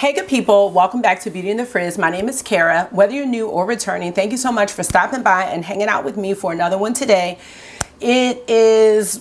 Hey good people, welcome back to Beauty and the Frizz. My name is Kara. Whether you're new or returning, thank you so much for stopping by and hanging out with me for another one today. It is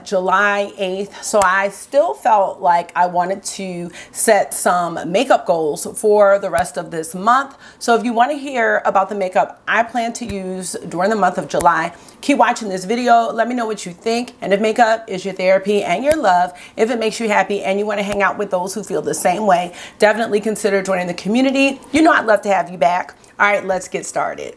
July 8th, so I still felt like I wanted to set some makeup goals for the rest of this month. So if you want to hear about the makeup I plan to use during the month of July, keep watching this video. Let me know what you think, and if makeup is your therapy and your love, if it makes you happy and you want to hang out with those who feel the same way, definitely consider joining the community. You know I'd love to have you back. All right, let's get started.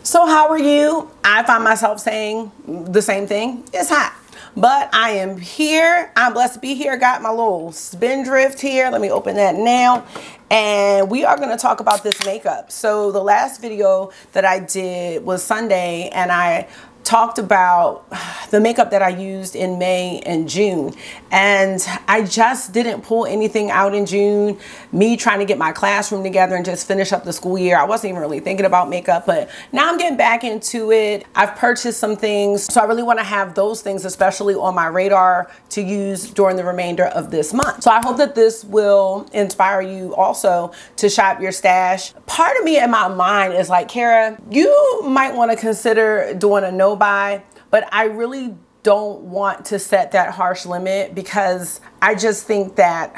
So how are you? I find myself saying the same thing. It's hot, but I am here. I'm blessed to be here. Got my little spindrift here. Let me open that now. And we are going to talk about this makeup. So the last video that I did was Sunday, and I talked about the makeup that I used in May and June, and I just didn't pull anything out in June. Me trying to get my classroom together and just finish up the school year, I wasn't even really thinking about makeup, but now I'm getting back into it. I've purchased some things, so I really want to have those things especially on my radar to use during the remainder of this month. So I hope that this will inspire you also to shop your stash. Part of me in my mind is like, Kara, you might want to consider doing a no buy, but I really don't want to set that harsh limit because I just think that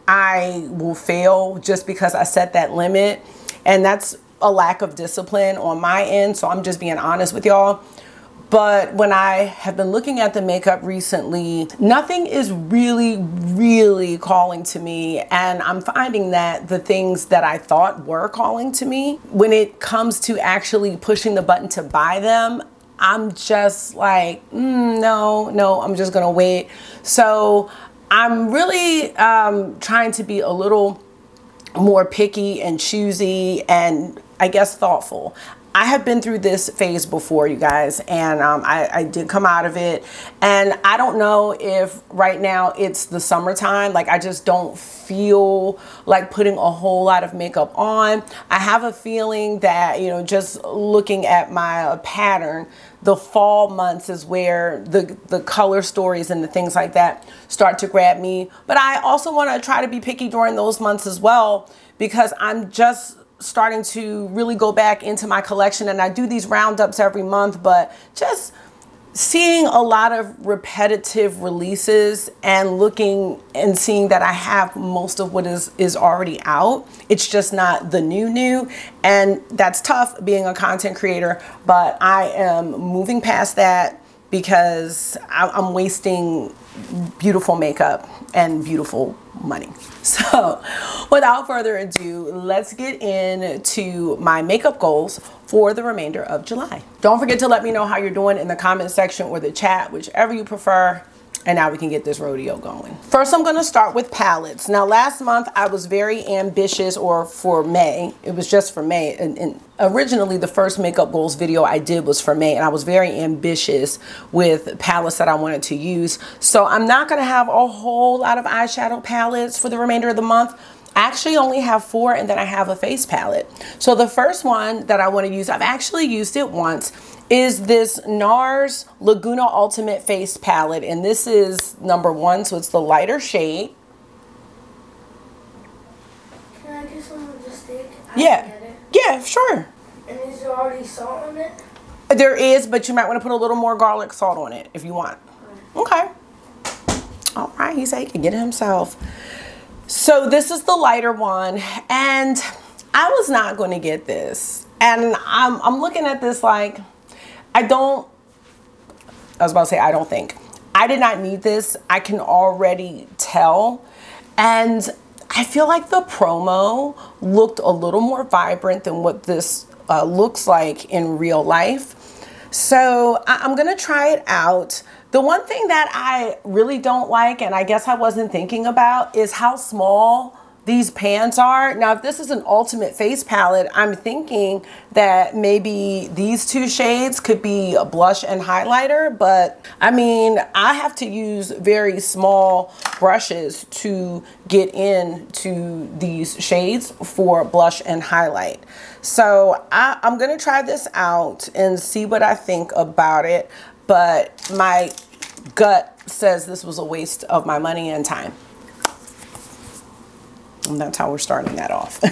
I will fail just because I set that limit, and that's a lack of discipline on my end. So I'm just being honest with y'all. But when I have been looking at the makeup recently, nothing is really calling to me. And I'm finding that the things that I thought were calling to me, when it comes to actually pushing the button to buy them, I'm just like, no, I'm just gonna wait. So I'm really trying to be a little more picky and choosy and I guess thoughtful. I have been through this phase before, you guys, and I did come out of it. And I don't know if right now it's the summertime. Like, I just don't feel like putting a whole lot of makeup on. I have a feeling that, you know, just looking at my pattern, the fall months is where the color stories and the things like that start to grab me. But I also want to try to be picky during those months as well, because I'm just starting to really go back into my collection, and I do these roundups every month, but just seeing a lot of repetitive releases and looking and seeing that I have most of what is already out. It's just not the new, and that's tough being a content creator, but I am moving past that because I'm wasting beautiful makeup and beautiful money. So without further ado, let's get into my makeup goals for the remainder of July. Don't forget to let me know how you're doing in the comment section or the chat, whichever you prefer. And now we can get this rodeo going. First, I'm gonna start with palettes. Now, last month I was very ambitious, or for May, it was just for May. And originally the first makeup goals video I did was for May, and I was very ambitious with palettes that I wanted to use. So I'm not gonna have a whole lot of eyeshadow palettes for the remainder of the month. I actually only have 4, and then I have a face palette. So the first one that I wanna use, I've actually used it once, is this NARS Laguna Ultimate Face Palette, and this is number 1, so it's the lighter shade. Can I get some of the stick? Yeah, sure. And is there already salt on it? There is, but you might want to put a little more garlic salt on it if you want. Okay. All right, he said he can get it himself. So this is the lighter one, and I was not going to get this, and I'm looking at this like, I don't think. I did not need this. I can already tell. And I feel like the promo looked a little more vibrant than what this looks like in real life. So I'm gonna try it out. The one thing that I really don't like, and I guess I wasn't thinking about, is how small these pans are. Now, if this is an ultimate face palette, I'm thinking that maybe these two shades could be a blush and highlighter, but I mean, I have to use very small brushes to get into these shades for blush and highlight. So I'm gonna try this out and see what I think about it, but my gut says this was a waste of my money and time. And that's how we're starting that off.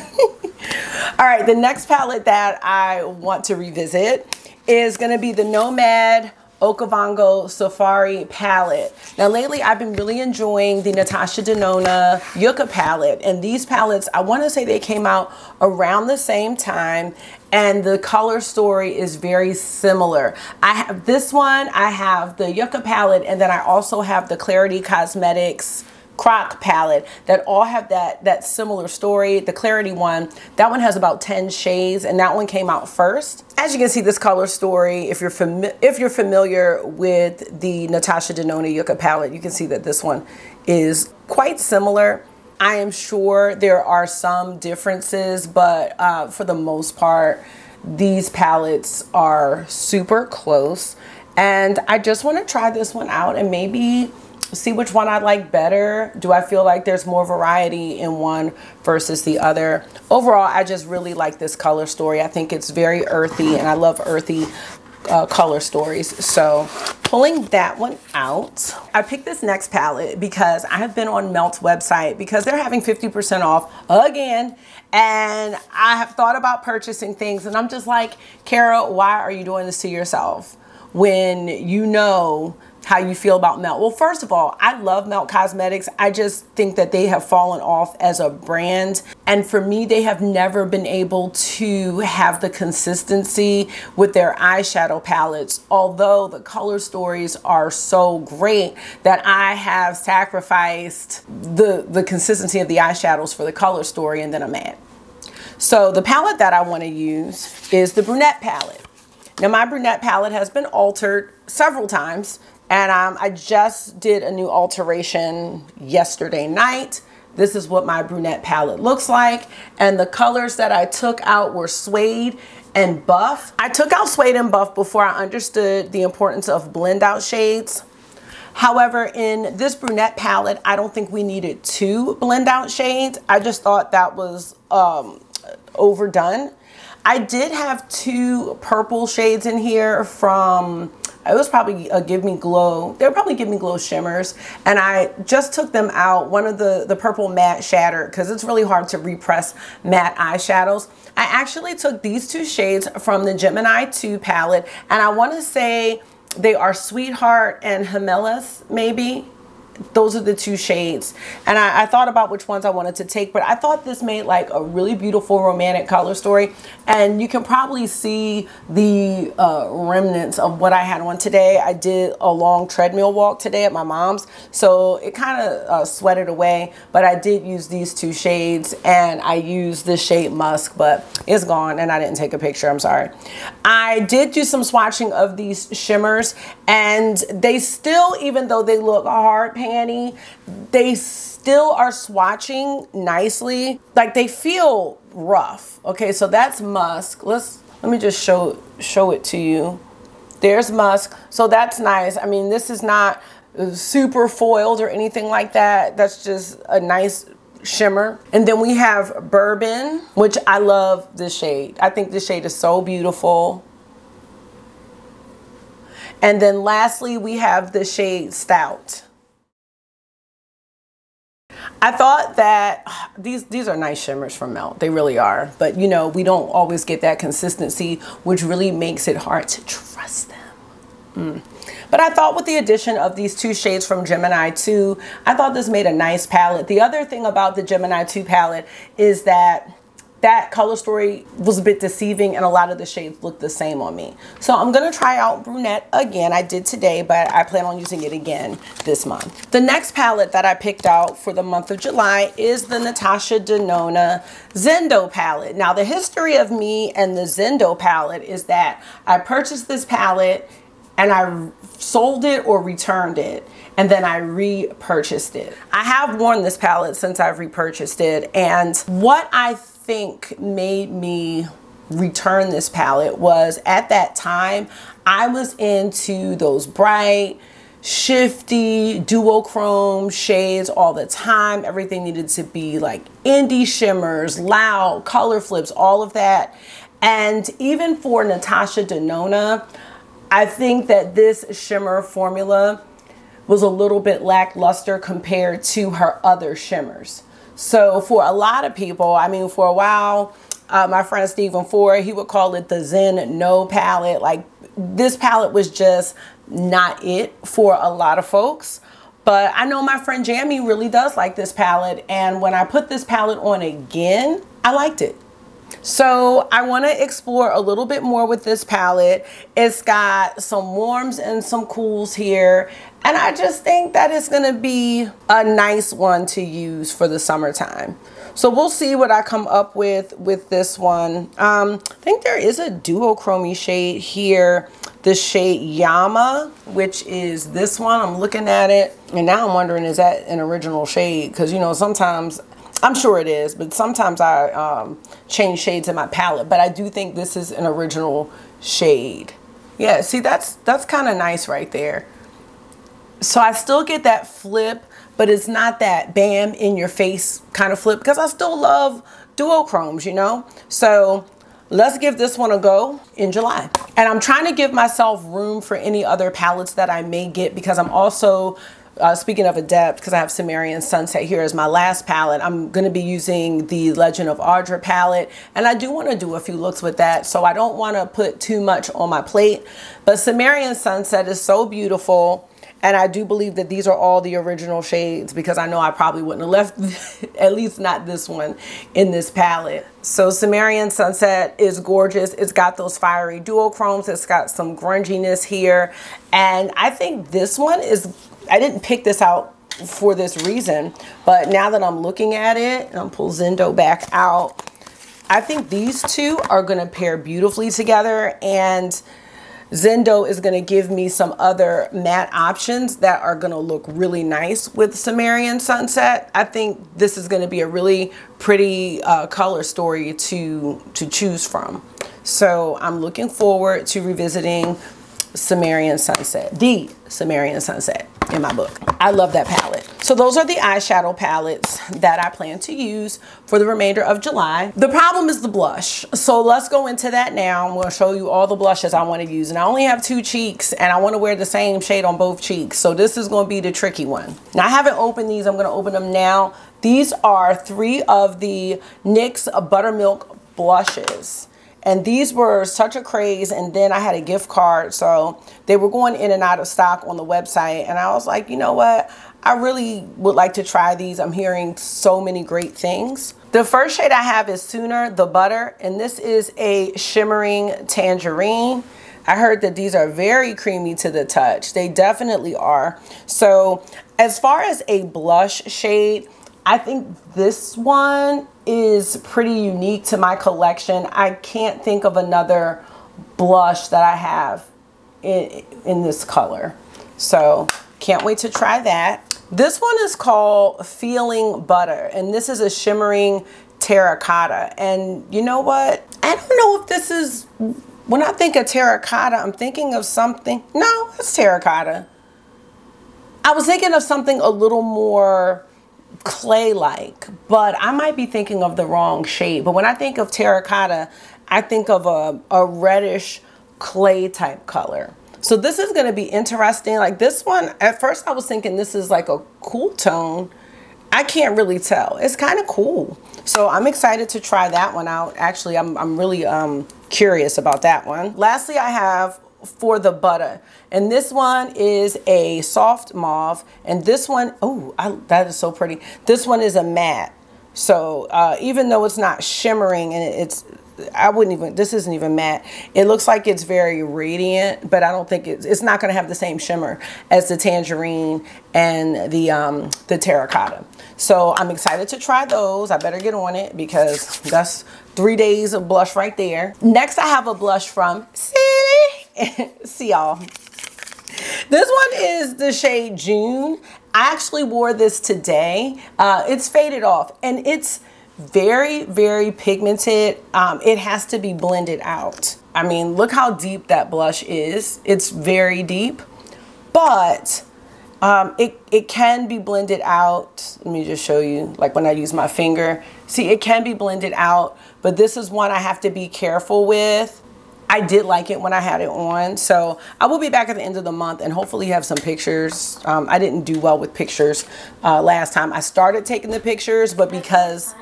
All right, the next palette that I want to revisit is gonna be the Nomad Okavango Safari palette. Now lately I've been really enjoying the Natasha Denona Yucca palette, and these palettes, I want to say they came out around the same time, and the color story is very similar. I have this one, I have the Yucca palette, and then I also have the Clarity Cosmetics Croc palette that all have that similar story. The Clarity one, that one has about 10 shades, and that one came out first. As you can see, this color story, if you're familiar with the Natasha Denona Yucca palette, you can see that this one is quite similar. I am sure there are some differences, but for the most part, these palettes are super close. And I just want to try this one out and maybe see which one I like better. Do I feel like there's more variety in one versus the other? Overall, I just really like this color story. I think it's very earthy, and I love earthy color stories. So pulling that one out, I picked this next palette because I have been on Melt's website because they're having 50% off again. And I have thought about purchasing things, and I'm just like, Kara, why are you doing this to yourself when you know how you feel about Melt? Well, first of all, I love Melt Cosmetics. I just think that they have fallen off as a brand. And for me, they have never been able to have the consistency with their eyeshadow palettes, although the color stories are so great that I have sacrificed the consistency of the eyeshadows for the color story, and then I'm mad. So the palette that I want to use is the brunette palette. Now, my brunette palette has been altered several times, and I just did a new alteration yesterday night. This is what my brunette palette looks like. And the colors that I took out were Suede and Buff. I took out Suede and Buff before I understood the importance of blend out shades. However, in this brunette palette, I don't think we needed 2 blend out shades. I just thought that was overdone. I did have 2 purple shades in here from, it was probably a Give Me Glow. They were probably Give Me Glow shimmers. And I just took them out. One of the purple matte shattered because it's really hard to repress matte eyeshadows. I actually took these 2 shades from the Gemini 2 palette. And I want to say they are Sweetheart and Gemelas, maybe. Those are the 2 shades, and I thought about which ones I wanted to take, but I thought this made like a really beautiful romantic color story, and you can probably see the remnants of what I had on today. I did a long treadmill walk today at my mom's, so it kind of sweated away, but I did use these 2 shades, and I used this shade Musk, but it's gone, and I didn't take a picture, I'm sorry. I did do some swatching of these shimmers, and they still, even though they look hard panty, they still are swatching nicely. Like, they feel rough. Okay, so that's Musk. Let me just show it to you. There's Musk. So that's nice. I mean, this is not super foiled or anything like that. That's just a nice shimmer. And then we have Bourbon, which I love this shade. I think this shade is so beautiful. And then lastly, we have the shade Stout. I thought that these are nice shimmers from Melt. They really are. But, you know, we don't always get that consistency, which really makes it hard to trust them. But I thought with the addition of these 2 shades from Gemini 2, I thought this made a nice palette. The other thing about the Gemini 2 palette is that color story was a bit deceiving, and a lot of the shades look the same on me. So I'm gonna try out brunette again. I did today, but I plan on using it again this month. The next palette that I picked out for the month of July is the Natasha Denona Zendo palette. Now, the history of me and the Zendo palette is that I purchased this palette and I sold it or returned it, and then I repurchased it. I have worn this palette since I've repurchased it, and what I think made me return this palette was, at that time I was into those bright, shifty duochrome shades all the time. Everything needed to be like indie shimmers, loud color flips, all of that. And even for Natasha Denona, I think that this shimmer formula was a little bit lackluster compared to her other shimmers. So for a lot of people, I mean, for a while, my friend Stephen Ford, he would call it the Zen No palette. Like, this palette was just not it for a lot of folks. But I know my friend Jamie really does like this palette, and when I put this palette on again, I liked it. So I want to explore a little bit more with this palette. It's got some warms and some cools here, and I just think that it's going to be a nice one to use for the summertime. So we'll see what I come up with this one. I think there is a duochrome shade here, the shade Yama, which is this one. I'm looking at it, and now I'm wondering, is that an original shade? Because, you know, sometimes, I'm sure it is, but sometimes I change shades in my palette, but I do think this is an original shade. Yeah, see, that's kind of nice right there. So I still get that flip, but it's not that bam in your face kind of flip, because I still love duochromes, you know? So let's give this one a go in July. And I'm trying to give myself room for any other palettes that I may get, because I'm also, speaking of Adept, because I have Cimmerian Sunset here as my last palette, I'm going to be using the Legend of Audra palette, and I do want to do a few looks with that, so I don't want to put too much on my plate. But Cimmerian Sunset is so beautiful, and I do believe that these are all the original shades, because I know I probably wouldn't have left, at least not this one, in this palette. So Cimmerian Sunset is gorgeous. It's got those fiery duochromes. It's got some grunginess here. And I think this one is, I didn't pick this out for this reason, but now that I'm looking at it, and I'll pull Zendo back out, I think these two are going to pair beautifully together, and Zendo is going to give me some other matte options that are going to look really nice with Cimmerian Sunset. I think this is going to be a really pretty color story to choose from. So I'm looking forward to revisiting Cimmerian Sunset, the Cimmerian Sunset in my book. I love that palette. So those are the eyeshadow palettes that I plan to use for the remainder of July. The problem is the blush. So let's go into that now. I'm going to show you all the blushes I want to use. And I only have 2 cheeks, and I want to wear the same shade on both cheeks. So this is going to be the tricky one. Now, I haven't opened these. I'm going to open them now. These are 3 of the NYX Buttermilk blushes. And these were such a craze, and then I had a gift card, so they were going in and out of stock on the website, and I was like, you know what? I really would like to try these. I'm hearing so many great things. The first shade I have is Sooner the Butter, and this is a shimmering tangerine. I heard that these are very creamy to the touch. They definitely are. So as far as a blush shade, I think this one is pretty unique to my collection. I can't think of another blush that I have in this color. So can't wait to try that. This one is called Feeling Butter, and this is a shimmering terracotta. And you know what? I don't know if this is, when I think of terracotta, I'm thinking of something. No, it's terracotta. I was thinking of something a little more clay-like, but I might be thinking of the wrong shade. But when I think of terracotta, I think of a reddish clay type color. So this is going to be interesting. Like this one, at first I was thinking this is like a cool tone. I can't really tell. It's kind of cool. So I'm excited to try that one out. Actually, I'm really curious about that one. Lastly, I have For the Butter, and this one is a soft mauve, and this one, oh, that is so pretty. This one is a matte. So even though it's not shimmering, and it's, I wouldn't even, this isn't even matte. It looks like it's very radiant, but I don't think it's not going to have the same shimmer as the tangerine and the terracotta. So I'm excited to try those. I better get on it, because that's 3 days of blush right there. Next, I have a blush from See y'all. This one is the shade June. I actually wore this today. It's faded off and it's very, very pigmented. It has to be blended out. I mean, look how deep that blush is. It's very deep, but it can be blended out. Let me just show you, like when I use my finger. See, it can be blended out, but this is one I have to be careful with. I did like it when I had it on. So I will be back at the end of the month and hopefully have some pictures. I didn't do well with pictures last time. I started taking the pictures, but because...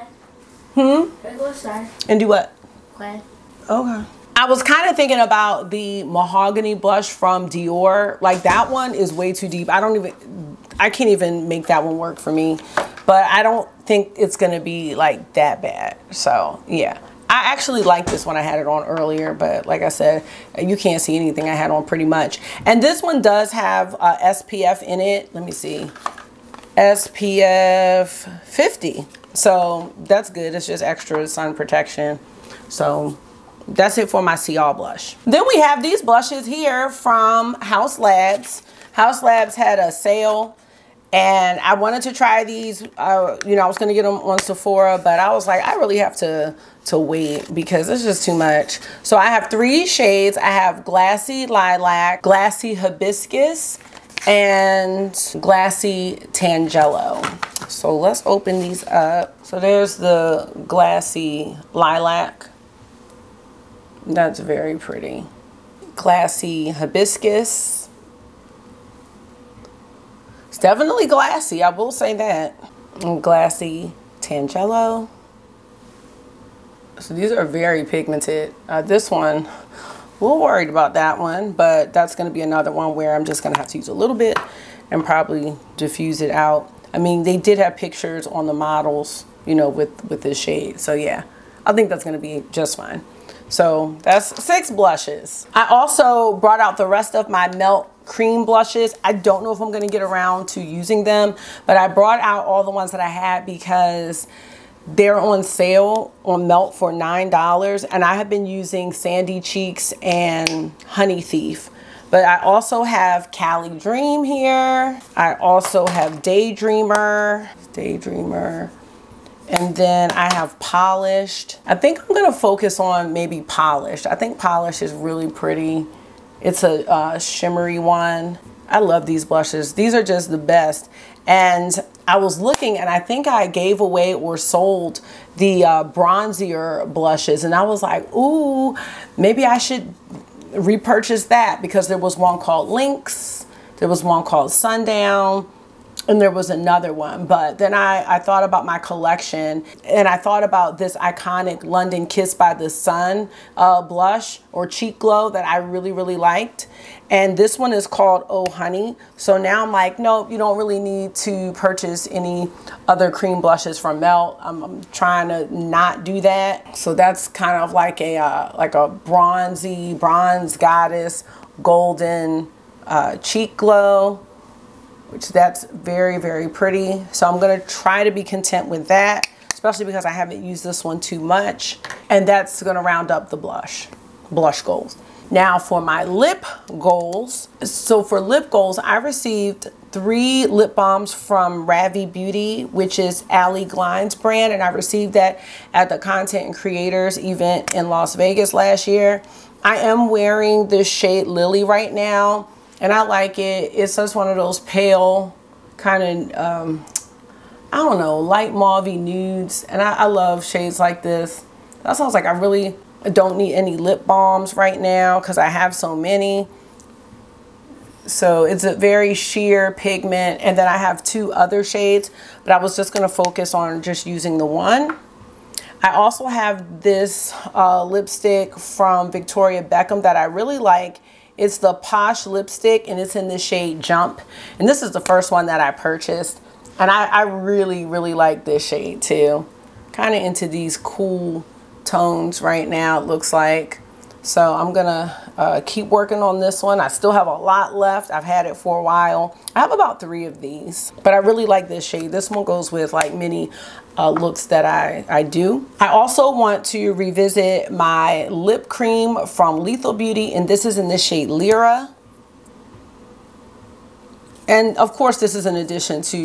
Regular side. And do what? Okay. Okay. I was kind of thinking about the mahogany blush from Dior. Like that one is way too deep. I can't even make that one work for me. But I don't think it's going to be like that bad. So yeah. I actually liked this when I had it on earlier, but like I said, you can't see anything I had on pretty much. And this one does have SPF in it. Let me see. SPF 50. So that's good. It's just extra sun protection. So that's it for my See All blush. Then we have these blushes here from Haus Labs. Haus Labs had a sale and I wanted to try these. You know, I was going to get them on Sephora, but I was like, I really have to wait because it's just too much. So I have 3 shades. I have Glassy Lilac, Glassy Hibiscus, and Glassy Tangelo. So let's open these up. So there's the Glassy Lilac. That's very pretty. Glassy Hibiscus. It's definitely glassy, I will say that. And Glassy Tangelo. So these are very pigmented. This one, a little worried about that one, but that's going to be another one where I'm just going to have to use a little bit and probably diffuse it out. I mean, they did have pictures on the models, you know, with this shade. So yeah, I think that's going to be just fine. So that's 6 blushes. I also brought out the rest of my Melt cream blushes. I don't know if I'm going to get around to using them, but I brought out all the ones that I had because they're on sale on Melt for $9, and I have been using Sandy Cheeks and Honey Thief. But I also have Cali Dream here. I also have Daydreamer, and then I have Polished. I think I'm gonna focus on maybe Polished. I think Polished is really pretty. It's a shimmery one. I love these blushes. These are just the best. And I was looking and I think I gave away or sold the bronzier blushes. And I was like, ooh, maybe I should repurchase that because there was one called Lynx. There was one called Sundown. And there was another one. But then I thought about my collection and I thought about this iconic London Kiss by the Sun blush or cheek glow that I really, really liked. And this one is called Oh Honey. So now I'm like, nope, you don't really need to purchase any other cream blushes from Melt. I'm trying to not do that. So that's kind of like a bronze goddess golden cheek glow, which that's very, very pretty. So I'm gonna try to be content with that, especially because I haven't used this one too much. And that's gonna round up the blush goals. Now for my lip goals. So for lip goals, I received 3 lip balms from Ravi Beauty, which is Ali Glein's brand. And I received that at the Content and Creators event in Las Vegas last year. I am wearing this shade Lily right now. And I like it. It's just one of those pale kind of, I don't know, light mauvey nudes. And I love shades like this. That sounds like I really don't need any lip balms right now because I have so many. So it's a very sheer pigment. And then I have 2 other shades, but I was just going to focus on just using the one. I also have this lipstick from Victoria Beckham that I really like. It's the Posh lipstick and it's in the shade Jump. And this is the first one that I purchased. And I really, really like this shade too. Kind of into these cool tones right now, it looks like. So I'm gonna keep working on this one. I still have a lot left. I've had it for a while. I have about 3 of these, but I really like this shade. This one goes with like many looks that I do. I also want to revisit my lip cream from Lethal Beauty, and this is in the shade Lyra. And of course, this is in addition to,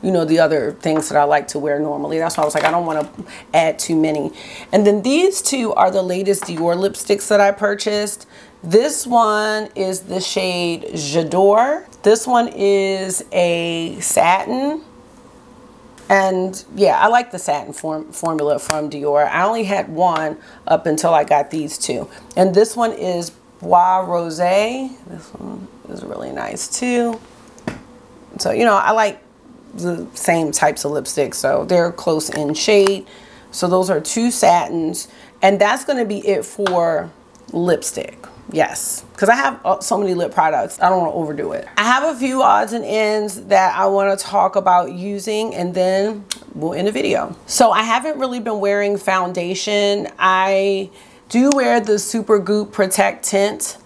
you know, the other things that I like to wear normally. That's why I was like, I don't want to add too many. And then these two are the latest Dior lipsticks that I purchased. This one is the shade J'adore. This one is a satin. And yeah, I like the satin formula from Dior. I only had one up until I got these two. And this one is Bois Rosé. This one is really nice too. So, you know, I like the same types of lipsticks, so they're close in shade. So those are two satins, and that's going to be it for lipstick. Yes, because I have so many lip products, I don't want to overdo it. I have a few odds and ends that I want to talk about using, and then we'll end the video. So I haven't really been wearing foundation. I do wear the Super Goop Protect Tint,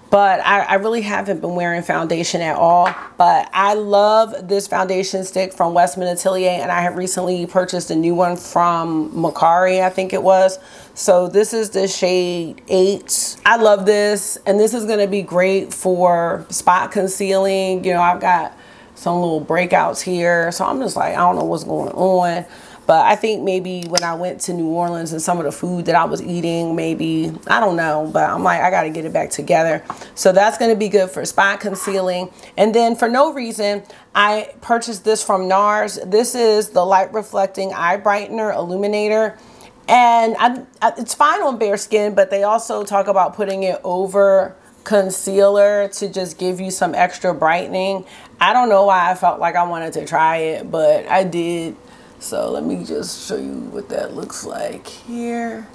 but I really haven't been wearing foundation at all. But I love this foundation stick from Westman Atelier, and I have recently purchased a new one from Macari, I think it was. So this is the shade 8. I love this, and this is going to be great for spot concealing. You know, I've got some little breakouts here, so I'm just like, I don't know what's going on. But I think maybe when I went to New Orleans and some of the food that I was eating, maybe, I don't know, but I'm like, I got to get it back together. So that's going to be good for spot concealing. And then for no reason, I purchased this from NARS. This is the Light Reflecting Eye Brightener Illuminator. And it's fine on bare skin, but they also talk about putting it over concealer to just give you some extra brightening. I don't know why I felt like I wanted to try it, but I did. So let me just show you what that looks like here.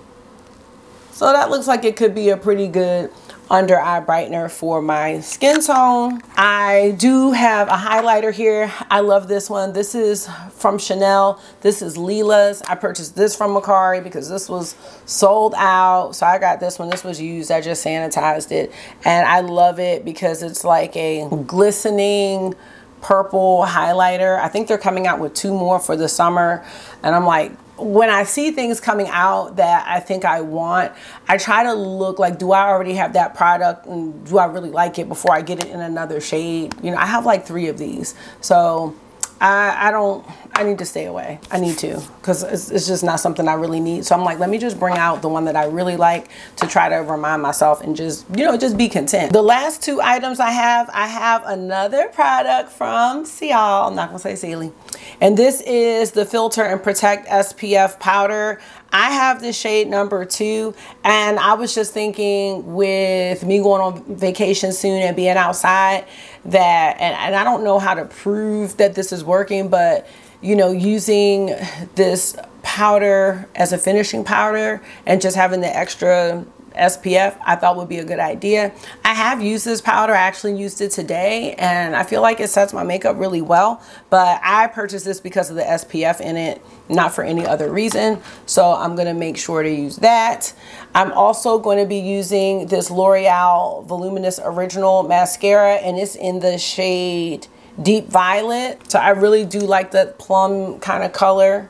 So that looks like it could be a pretty good under eye brightener for my skin tone. I do have a highlighter here. I love this one. This is from Chanel. This is Lila's. I purchased this from Macari because this was sold out. So I got this one. This was used. I just sanitized it. And I love it because it's like a glistening purple highlighter. I think they're coming out with 2 more for the summer. And I'm like, when I see things coming out that I think I want, I try to look like, do I already have that product and do I really like it before I get it in another shade? You know, I have like 3 of these. So I need to stay away. I need to, because it's just not something I really need. So I'm like, let me just bring out the one that I really like to try to remind myself and just, you know, just be content. The last 2 items I have another product from Cial. I'm not gonna say Sealy. And this is the Filter and Protect SPF powder. I have the shade number 2, and I was just thinking with me going on vacation soon and being outside that, and I don't know how to prove that this is working, but you know, using this powder as a finishing powder and just having the extra SPF, I thought would be a good idea. I have used this powder. I actually used it today, and I feel like it sets my makeup really well, but I purchased this because of the SPF in it, not for any other reason. So I'm going to make sure to use that. I'm also going to be using this L'Oreal Voluminous Original Mascara, and it's in the shade Deep Violet. So I really do like that plum kind of color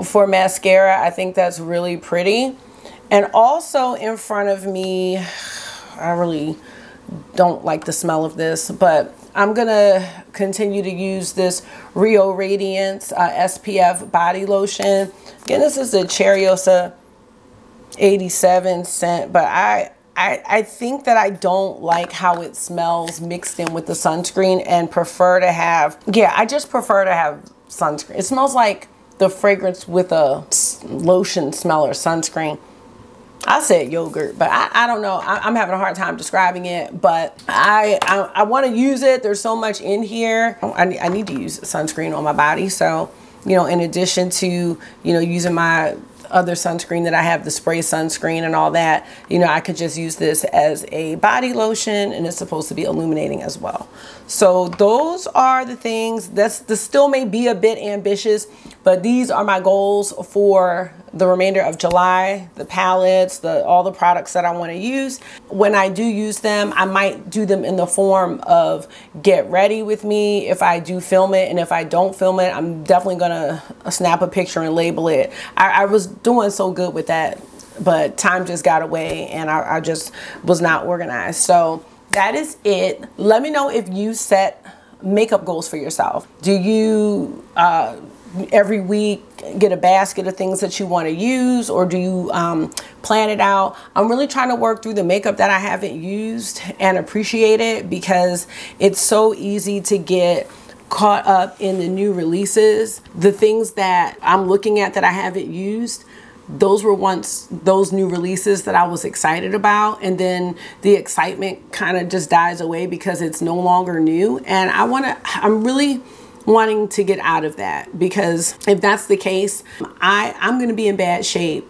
for mascara. I think that's really pretty. And also in front of me, I really don't like the smell of this, but I'm gonna continue to use this Rio Radiance SPF body lotion. Again, this is the Cheriosa 87 scent, but I think that I don't like how it smells mixed in with the sunscreen, and prefer to have, yeah, I just prefer to have sunscreen. It smells like the fragrance with a lotion smell or sunscreen. I said yogurt, but I don't know. I'm having a hard time describing it, but I want to use it. There's so much in here. I need to use sunscreen on my body. So, you know, in addition to, you know, using my other sunscreen that I have, the spray sunscreen and all that, you know, I could just use this as a body lotion, and it's supposed to be illuminating as well. So those are the things. This still may be a bit ambitious, but these are my goals for the remainder of July. The palettes, all the products that I want to use. When I do use them, I might do them in the form of get ready with me if I do film it, and if I don't film it, I'm definitely gonna snap a picture and label it. I was doing so good with that, but time just got away, and I just was not organized. So that is it. Let me know if you set makeup goals for yourself. Do you every week get a basket of things that you want to use, or do you plan it out? I'm really trying to work through the makeup that I haven't used and appreciate it, because it's so easy to get caught up in the new releases. The things that I'm looking at that I haven't used, those were once those new releases that I was excited about, and then the excitement kind of just dies away because it's no longer new. And I'm really wanting to get out of that, because if that's the case, I'm going to be in bad shape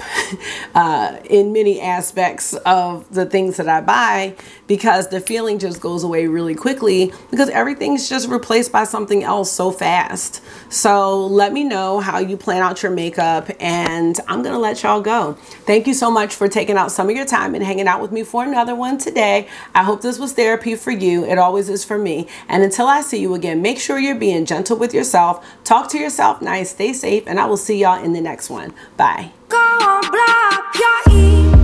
in many aspects of the things that I buy, because the feeling just goes away really quickly, because everything's just replaced by something else so fast. So let me know how you plan out your makeup, and I'm going to let y'all go. Thank you so much for taking out some of your time and hanging out with me for another one today. I hope this was therapy for you. It always is for me. And until I see you again, make sure you're being gentle with yourself. Talk to yourself nice, stay safe, and I will see y'all in the next one. Bye. Go on, blow up your